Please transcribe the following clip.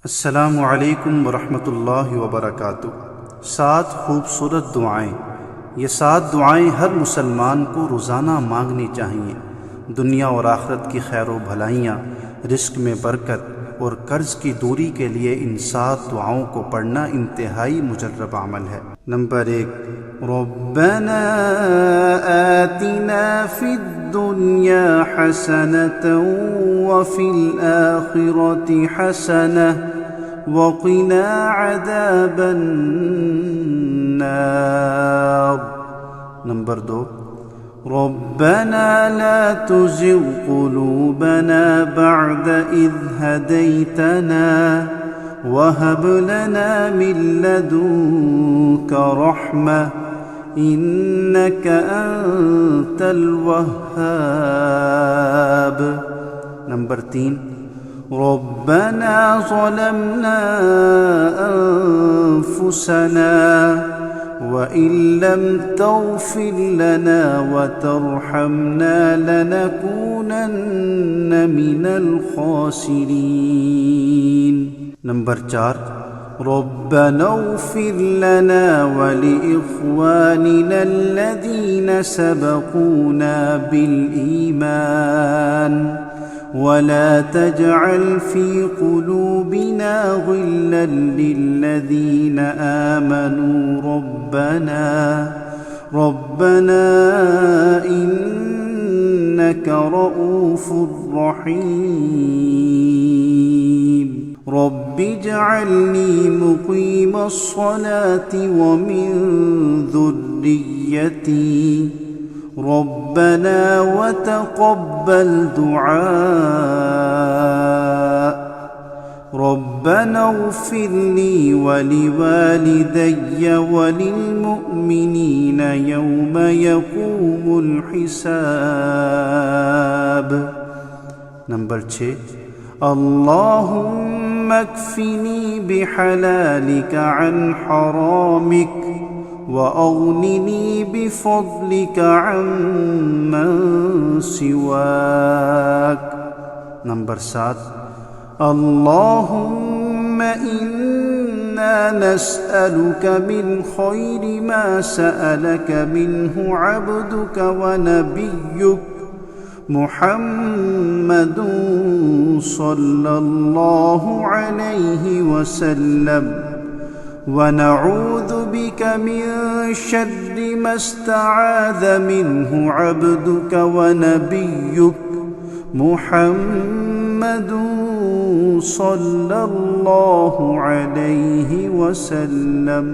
السلام علیکم ورحمۃ اللہ وبرکاتہ۔ 7 خوبصورت دعائیں۔ یہ 7 دعائیں ہر مسلمان کو روزانہ مانگنی چاہیے۔ دنیا اور آخرت کی خیر و بھلائیاں، رزق میں برکت اور قرض کی دوری کے لیے ان 7 دعاؤں کو پڑھنا انتہائی مجرب عمل ہے۔ نمبر 1، ربنا آتنا فی الدنیا حسنة وفی الآخرة حسنة وقنا عذاب النار۔ نمبر 2، ربنا لا تزغ قلوبنا بعد إذ هديتنا وهب لنا من لدنك رحمة إنك أنت الوهاب۔ نمبر 3، ربنا ظلمنا أنفسنا وإن لم تغفر لنا وترحمنا لنكونن من الخاسرين۔ نمبر 4، ربنا اغفر لنا ولإخواننا الذين سبقونا بالإيمان ولا تجعل في قلوبنا غلا للذين آمنوا ربنا إنك رؤوف رحيم۔ رب اجعلني مقيم الصلاة ومن ذريتي ربنا وتقبل دعاء۔ ربنا اغفر لي ولوالدي وللمؤمنين يوم يقوم الحساب۔ نمبر 6، اللهم اكفني بحلالك عن حرامك وأغنني بفضلك عمن سواك۔ نمبر 7، اللهم إنا نسألك من خير ما سألك منه عبدك ونبيك محمد صلى الله عليه وسلم ونعوذ بك من شر ما استعاذ منه عبدك ونبيك محمد صلى الله عليه وسلم۔